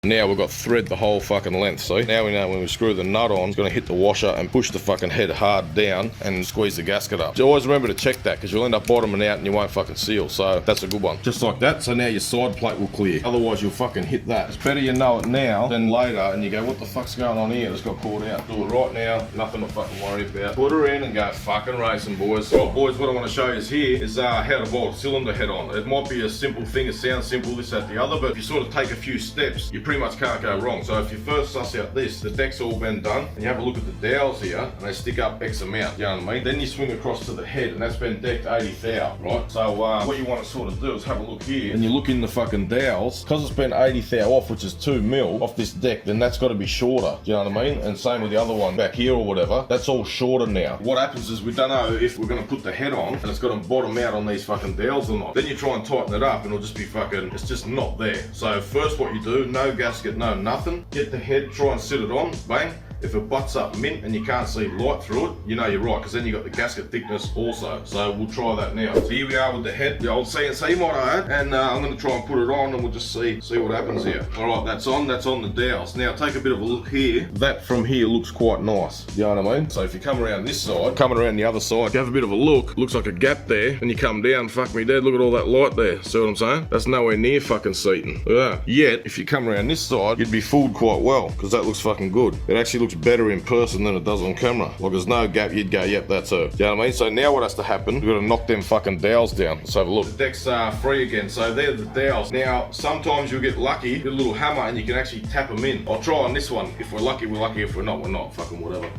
Now we've got thread the whole fucking length, see? Now we know when we screw the nut on, it's going to hit the washer and push the fucking head hard down and squeeze the gasket up. So always remember to check that, because you'll end up bottoming out and you won't fucking seal. So that's a good one. Just like that, so now your side plate will clear. Otherwise you'll fucking hit that. It's better you know it now than later and you go, what the fuck's going on here? It's got caught out. Do it right now, nothing to fucking worry about. Put her in and go fucking racing, boys. Right, boys, what I want to show you is here is how to bolt a cylinder head on. It might be a simple thing, it sounds simple, this, that, the other, but if you sort of take a few steps, you pretty much can't go wrong. So if you first suss out this, the deck's all been done, and you have a look at the dowels here, and they stick up X amount, you know what I mean? Then you swing across to the head, and that's been decked 80 thou, right? So what you want to sort of do is have a look here, and you look in the fucking dowels, because it's been 80 thou off, which is 2 mil off this deck, then that's got to be shorter, do you know what I mean? And same with the other one back here or whatever, that's all shorter now. What happens is we don't know if we're going to put the head on, and it's got to bottom out on these fucking dowels or not. Then you try and tighten it up, and it'll just be fucking, it's just not there. So first what you do, no gasket, no nothing, get the head, try and sit it on, bang. If it butts up mint and you can't see light through it, you know you're right, because then you've got the gasket thickness also. So we'll try that now. So here we are with the head, the old CNC motto, and I'm going to try and put it on and we'll just see what happens here. Alright, that's on the dowels. Now take a bit of a look here. That from here looks quite nice, you know what I mean? So if you come around this side, coming around the other side, you have a bit of a look, looks like a gap there, and you come down, fuck me dead, look at all that light there. See what I'm saying? That's nowhere near fucking seating. Look at that. Yet, if you come around this side, you'd be fooled quite well, because that looks fucking good. It actually looks better in person than it does on camera. Like there's no gap, you'd go, yep, that's her. You know what I mean? So now what has to happen, we've got to knock them fucking dowels down. Let's have a look. The deck's free again, so they're the dowels. Now, sometimes you'll get lucky, get a little hammer and you can actually tap them in. I'll try on this one. If we're lucky, we're lucky. If we're not, we're not. Fucking whatever.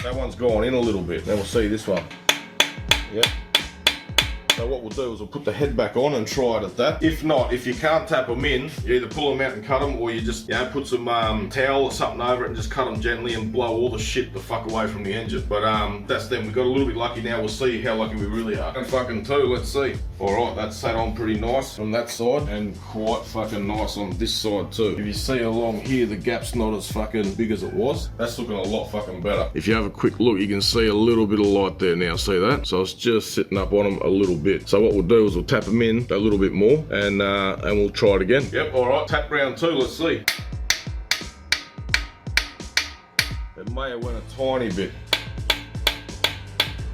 That one's gone in a little bit. Then we'll see this one. Yep. So what we'll do is we'll put the head back on and try it at that. If not, if you can't tap them in, you either pull them out and cut them, or you just, you know, put some towel or something over it and just cut them gently and blow all the shit the fuck away from the engine. But that's them. We got a little bit lucky now. We'll see how lucky we really are. And fucking two, let's see. Alright, that's sat on pretty nice from that side and quite fucking nice on this side too. If you see along here, the gap's not as fucking big as it was. That's looking a lot fucking better. If you have a quick look, you can see a little bit of light there now. See that? So it's just sitting up on them a little bit. So what we'll do is we'll tap them in a little bit more and we'll try it again. Yep, alright, tap round two, let's see. It may have went a tiny bit.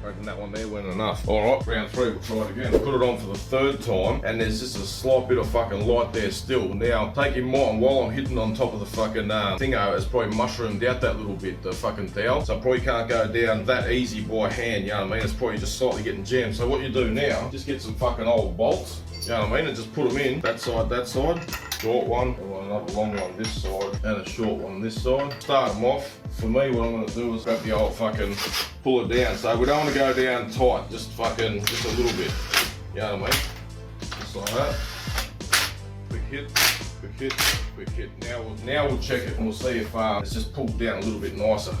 I reckon that one there went enough. Alright, round three, we'll try it again. Put it on for the third time, and there's just a slight bit of fucking light there still. Now, take in mind, while I'm hitting on top of the fucking thingo, it's probably mushroomed out that little bit, the fucking dowel. So I probably can't go down that easy by hand, you know what I mean? It's probably just slightly getting jammed. So what you do now, just get some fucking old bolts, you know what I mean, and just put them in, that side, short one, and another long one this side, and a short one this side. Start them off. For me, what I'm going to do is grab the old fucking, pull it down. So we don't want to go down tight, just a little bit, you know what I mean? Just like that. Quick hit, quick hit, quick hit. Now we'll check it and we'll see if it's just pulled down a little bit nicer.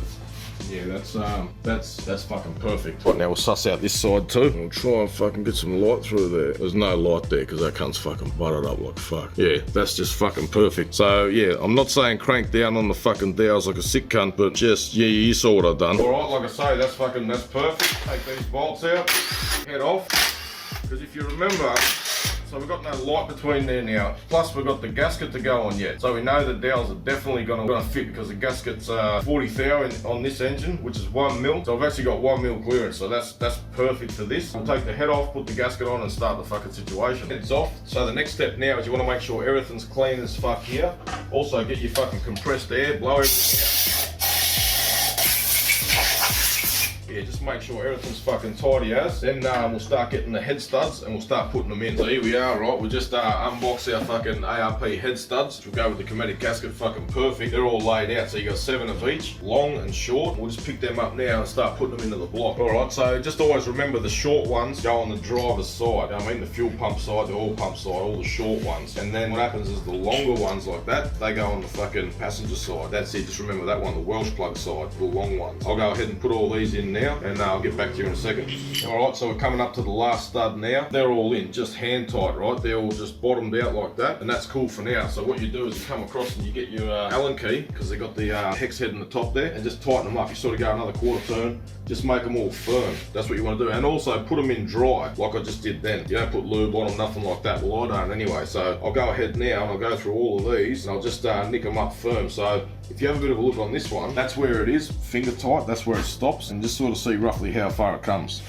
Yeah, that's fucking perfect. Right, now we'll suss out this side too. We'll try and fucking get some light through there. There's no light there because that cunt's fucking buttered up like fuck. Yeah, that's just fucking perfect. So yeah, I'm not saying crank down on the fucking dowels like a sick cunt, but just, yeah, you saw what I've done. Alright, like I say, that's perfect. Take these bolts out, head off. Because if you remember, so we've got no light between there now. Plus we've got the gasket to go on yet. So we know the dowels are definitely gonna fit because the gasket's 40 thou on this engine, which is 1 mil. So I've actually got 1 mil clearance. So that's perfect for this. We'll take the head off, put the gasket on and start the fucking situation. Head's off. So the next step now is you wanna make sure everything's clean as fuck here. Also get your fucking compressed air, blow everything out. Yeah, just make sure everything's fucking tidy as. Then we'll start getting the head studs and we'll start putting them in. So here we are, right? We'll just unbox our fucking ARP head studs, which will go with the chromatic gasket, fucking perfect. They're all laid out, so you got 7 of each, long and short. We'll just pick them up now and start putting them into the block. Alright, so just always remember the short ones go on the driver's side. I mean the fuel pump side, the oil pump side, all the short ones. And then what happens is the longer ones like that, they go on the fucking passenger side. That's it, just remember that one, the Welsh plug side, the long ones. I'll go ahead and put all these in now. now, and I'll get back to you in a second. Alright, so we're coming up to the last stud now. They're all in, just hand tight, right? They're all just bottomed out like that, and that's cool for now. So what you do is you come across and you get your Allen key, because they got the hex head in the top there, and just tighten them up. You sort of go another quarter turn, just make them all firm. That's what you want to do. And also put them in dry, like I just did then. You don't put lube on them, nothing like that. Well, I don't anyway. So I'll go ahead now and I'll go through all of these, and I'll just nick them up firm. So if you have a bit of a look on this one, that's where it is, finger tight, that's where it stops, and just sort of see roughly how far it comes.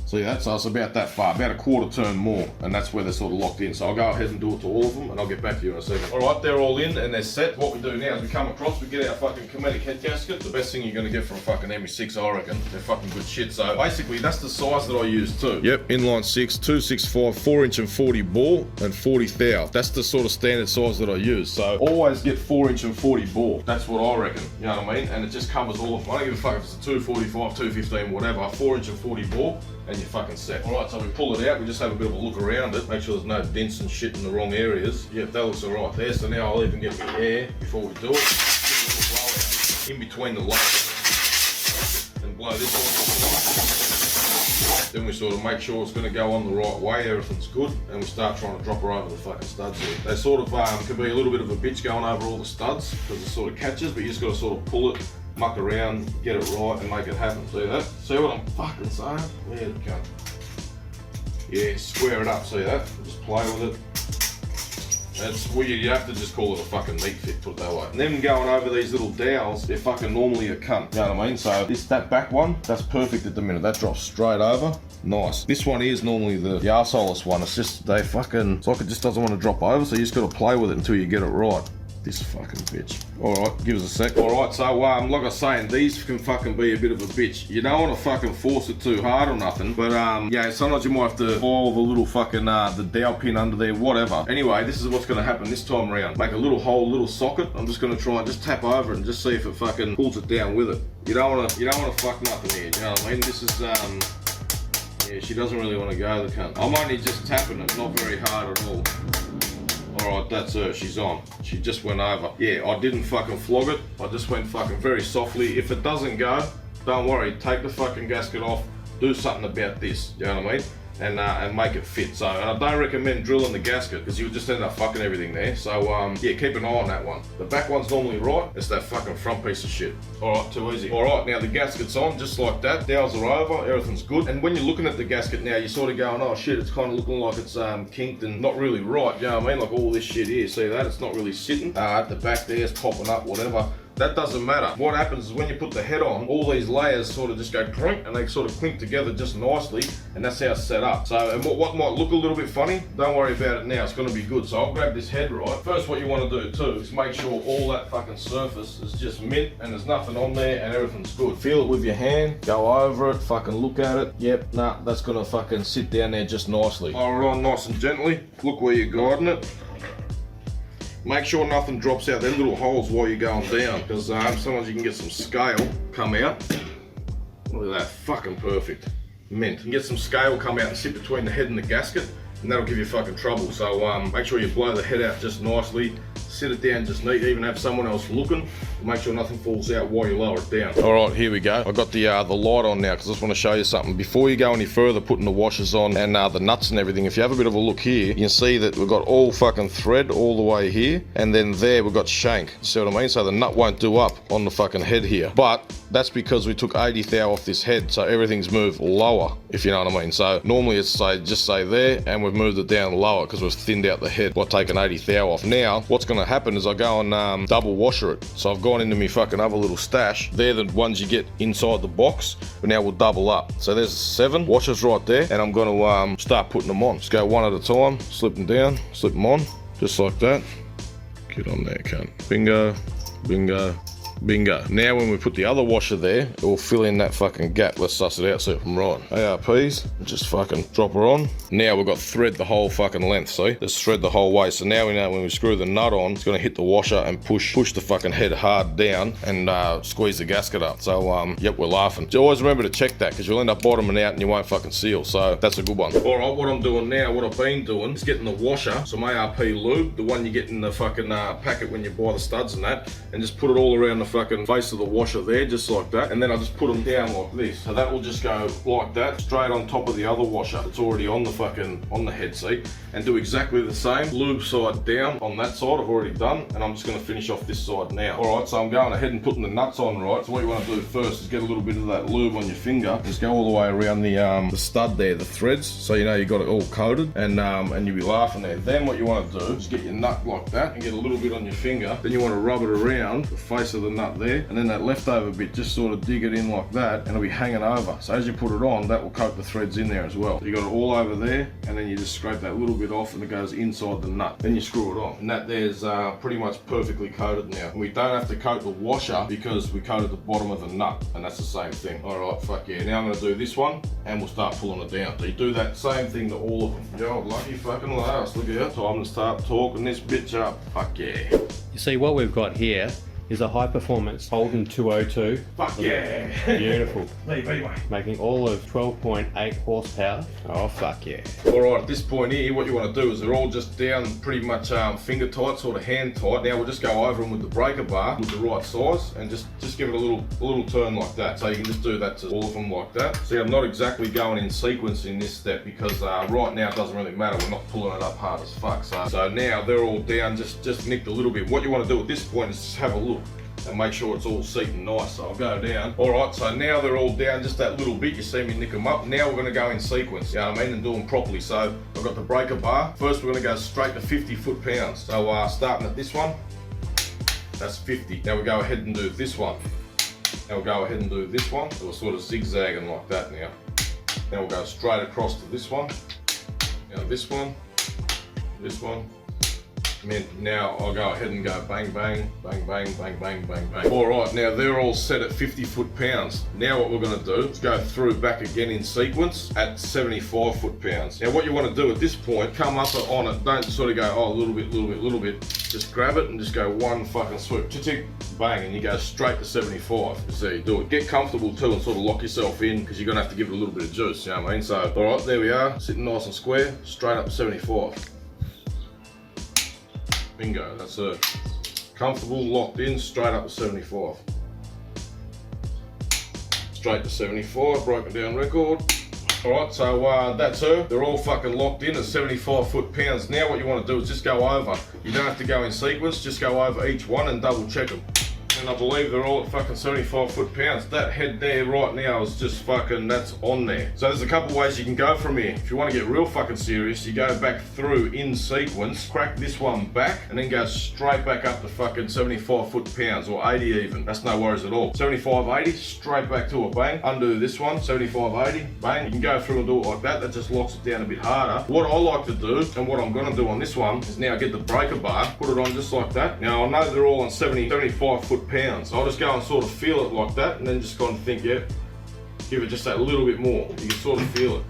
See that? So it's about that far, about a quarter turn more, and that's where they're sort of locked in. So I'll go ahead and do it to all of them, and I'll get back to you in a second. Alright, they're all in and they're set. What we do now is we come across, we get our fucking Cometic head gasket. The best thing you're going to get from fucking ME6, I reckon. They're fucking good shit. So basically, that's the size that I use too. Yep, inline 6, 265, 4" and 40 bore, and 40 thou. That's the sort of standard size that I use. So always get 4" and 40 bore. That's what I reckon. You know what I mean? And it just covers all of them. I don't give a fuck if it's a 245, 215, whatever. 4" and 40 bore, and you're fucking set. Alright, so we pull it out, we just have a bit of a look around it, make sure there's no dents and shit in the wrong areas. Yep, that looks alright there. So now I'll even get the air before we do it. Give it a little blow out in between the layers and blow this on. Then we sort of make sure it's going to go on the right way, everything's good, and we start trying to drop her over the fucking studs here. They sort of can be a little bit of a bitch going over all the studs, because it sort of catches, but you just got to sort of pull it, muck around, get it right, and make it happen. See that? See what I'm fucking saying? Where'd it go? Yeah, square it up, see that? Just play with it. That's weird, you have to just call it a fucking meat fit, put it that way. And then going over these little dowels, they're fucking normally a cunt, you know what I mean? So that back one, that's perfect at the minute. That drops straight over. Nice. This one is normally the arseholest one. It's just, it's like it just doesn't want to drop over, so you just got to play with it until you get it right. This fucking bitch. Alright, give us a sec. Alright, so like I was saying, these can fucking be a bit of a bitch. You don't want to fucking force it too hard or nothing, but yeah, sometimes you might have to file the little fucking, the dowel pin under there, whatever. Anyway, this is what's going to happen this time around. Make a little hole, little socket. I'm just going to try and just tap over it and just see if it fucking pulls it down with it. You don't want to fuck nothing here, you know what I mean? This is, yeah, she doesn't really want to go, the cunt. I'm only just tapping it, not very hard at all. Alright, that's her, she's on. She just went over. Yeah, I didn't fucking flog it. I just went fucking very softly. If it doesn't go, don't worry, take the fucking gasket off, do something about this, you know what I mean? And make it fit. So, and I don't recommend drilling the gasket, because you'll just end up fucking everything there. So, yeah, keep an eye on that one. The back one's normally right, it's that fucking front piece of shit. Alright, too easy. Alright, now the gasket's on, just like that. Dowels are over, everything's good. And when you're looking at the gasket now, you're sort of going, oh shit, it's kind of looking like it's kinked and not really right, you know what I mean? Like all this shit here, see that? It's not really sitting. At the back there, it's popping up, whatever. That doesn't matter. What happens is when you put the head on, all these layers sort of just go clink, and they sort of clink together just nicely, and that's how it's set up. So, and what might look a little bit funny, don't worry about it now, it's going to be good. So I'll grab this head right. First, what you want to do too is make sure all that fucking surface is just mint, and there's nothing on there, and everything's good. Feel it with your hand, go over it, fucking look at it. Yep, nah, that's going to fucking sit down there just nicely. Hold it on nice and gently, look where you're guiding it. Make sure nothing drops out them little holes while you're going down, because sometimes you can get some scale come out. Look at that, fucking perfect. Mint. You can get some scale come out and sit between the head and the gasket, and that'll give you fucking trouble. So make sure you blow the head out just nicely, sit it down just neat, even have someone else looking, make sure nothing falls out while you lower it down. Alright, here we go. I've got the light on now, because I just want to show you something. Before you go any further putting the washers on and the nuts and everything, if you have a bit of a look here, you can see that we've got all fucking thread all the way here, and then there we've got shank. See what I mean? So the nut won't do up on the fucking head here. But that's because we took 80 thou off this head, so everything's moved lower, if you know what I mean. So normally it's just say there, and we've moved it down lower because we've thinned out the head by taking 80 thou off. Now, what's going to happen is I go and double washer it. So I've gone into my fucking other little stash. They're the ones you get inside the box, but now we'll double up. So there's 7 washers right there, and I'm going to start putting them on. Just go one at a time, slip them down, slip them on, just like that. Get on there, cunt. Bingo, bingo, bingo. Now when we put the other washer there, it will fill in that fucking gap. Let's suss it out, see if I'm right. ARPs, just fucking drop her on. Now we've got thread the whole fucking length, see? Let's thread the whole way. So now we know when we screw the nut on, it's gonna hit the washer and push the fucking head hard down and squeeze the gasket up. So yep, we're laughing. So always remember to check that, because you'll end up bottoming out and you won't fucking seal. So that's a good one. Alright, what I'm doing now, what I've been doing is getting the washer, some ARP lube, the one you get in the fucking packet when you buy the studs and that, and just put it all around the fucking face of the washer there, just like that. And then I just put them down like this. So that will just go like that, straight on top of the other washer that's already on the head seat. And do exactly the same, lube side down on that side, I've already done. And I'm just gonna finish off this side now. All right, so I'm going ahead and putting the nuts on, right? So what you wanna do first is get a little bit of that lube on your finger. Just go all the way around the stud there, the threads, so you know you got it all coated, and you'll be laughing there. Then what you wanna do is get your nut like that and get a little bit on your finger. Then you wanna rub it around the face of the nut there, and then that leftover bit, just sort of dig it in like that, and it'll be hanging over. So as you put it on, that will coat the threads in there as well. So you got it all over there, and then you just scrape that little bit off and it goes inside the nut. Then you screw it on, and that there's pretty much perfectly coated now. And we don't have to coat the washer because we coated the bottom of the nut, and that's the same thing. All right, fuck yeah. Now I'm gonna do this one, and we'll start pulling it down. So you do that same thing to all of them. Yo, lucky fucking last, look out. Time to start torquing this bitch up. Fuck yeah. You see, what we've got here is a high performance Holden 202. Fuck yeah. Beautiful. Anyway. Making all of 12.8 horsepower. Oh, fuck yeah. Alright, at this point here, what you want to do is they're all just down pretty much finger tight, sort of hand tight. Now we'll just go over them with the breaker bar with the right size, and just give it a little turn like that. So you can just do that to all of them like that. See, I'm not exactly going in sequence in this step because right now it doesn't really matter. We're not pulling it up hard as fuck. So now they're all down, just nicked a little bit. What you want to do at this point is just have a look and make sure it's all seating nice. So I'll go down. All right, so now they're all down just that little bit. You see me nick them up. Now we're gonna go in sequence, you know what I mean, and do them properly. So I've got the breaker bar. First, we're gonna go straight to 50 foot-pounds. So starting at this one, that's 50. Now we go ahead and do this one. Now we'll go ahead and do this one. So we're sort of zigzagging like that now. Now we'll go straight across to this one. Now this one, this one. Now I'll go ahead and go bang, bang, bang, bang, bang, bang, bang, bang. All right, now they're all set at 50 foot-pounds. Now what we're gonna do is go through back again in sequence at 75 foot-pounds. Now what you wanna do at this point, come up on it, don't sort of go, oh, a little bit, little bit, little bit. Just grab it and just go one fucking swoop, chick, bang, and you go straight to 75. So you do it. Get comfortable too and sort of lock yourself in, because you're gonna have to give it a little bit of juice, you know what I mean? So, all right, there we are, sitting nice and square, straight up to 75. Bingo, that's it. Comfortable, locked in, straight up to 75. Straight to 75, broken down record. Alright, so that's her. They're all fucking locked in at 75 foot-pounds. Now what you want to do is just go over. You don't have to go in sequence, just go over each one and double check them. And I believe they're all at fucking 75 foot-pounds. That head there right now is just fucking, that's on there. So there's a couple ways you can go from here. If you want to get real fucking serious, you go back through in sequence, crack this one back, and then go straight back up to fucking 75 foot-pounds, or 80 even. That's no worries at all. 75, 80, straight back to a bang. Undo this one, 75, 80, bang. You can go through and do it like that. That just locks it down a bit harder. What I like to do, and what I'm gonna do on this one, is now get the breaker bar, put it on just like that. Now I know they're all on 75 foot-pounds. So I'll just go and sort of feel it like that, and then just kind of think, yeah, give it just that little bit more. You can sort of feel it.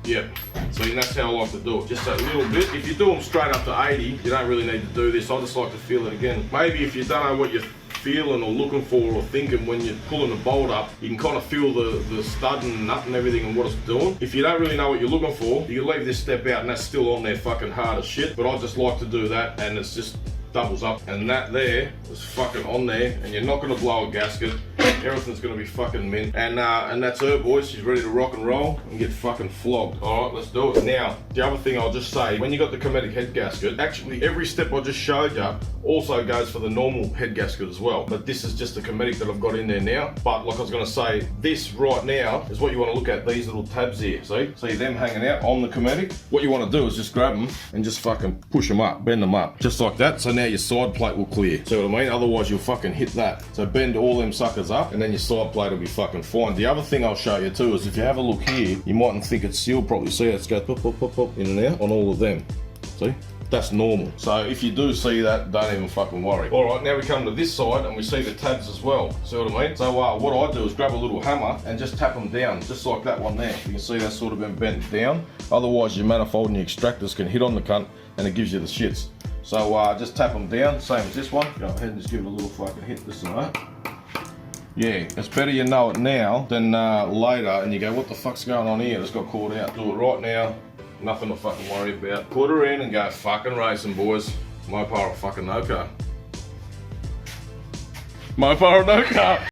Yep. So that's how I like to do it. Just that little bit. If you do them straight up to 80, you don't really need to do this. I just like to feel it again. Maybe if you don't know what you're feeling or looking for or thinking when you're pulling the bolt up, you can kind of feel the stud and nut and everything and what it's doing. If you don't really know what you're looking for, you can leave this step out and that's still on there fucking hard as shit. But I just like to do that, and it's just doubles up, and that there is fucking on there, and you're not going to blow a gasket. Everything's going to be fucking mint, and that's her, boys. She's ready to rock and roll and get fucking flogged. All right, let's do it. Now the other thing I'll just say, when you got the Cometic head gasket, actually every step I just showed you also goes for the normal head gasket as well, but this is just the Cometic that I've got in there now. But like I was going to say, this right now is what you want to look at, these little tabs here. See them hanging out on the Cometic? What you want to do is just grab them and just fucking push them up, bend them up, just like that. So now your side plate will clear. See what I mean? Otherwise you'll fucking hit that. So bend all them suckers up, and then your side plate will be fucking fine. The other thing I'll show you too is if you have a look here, you mightn't think it's sealed properly. See, it's go pop, pop, pop, pop, in and out on all of them. See? That's normal. So if you do see that, don't even fucking worry. All right, now we come to this side and we see the tabs as well. See what I mean? So what I do is grab a little hammer and just tap them down, just like that one there. You can see that's sort of been bent down. Otherwise your manifold and your extractors can hit on the cunt and it gives you the shits. So just tap them down, same as this one. Go ahead and just give it a little fucking hit this and that. Yeah, it's better you know it now than later and you go, what the fuck's going on here? It's got caught out. Do it right now, nothing to fucking worry about. Put her in and go fucking racing, boys. My power fucking no-car. Mofo or no car.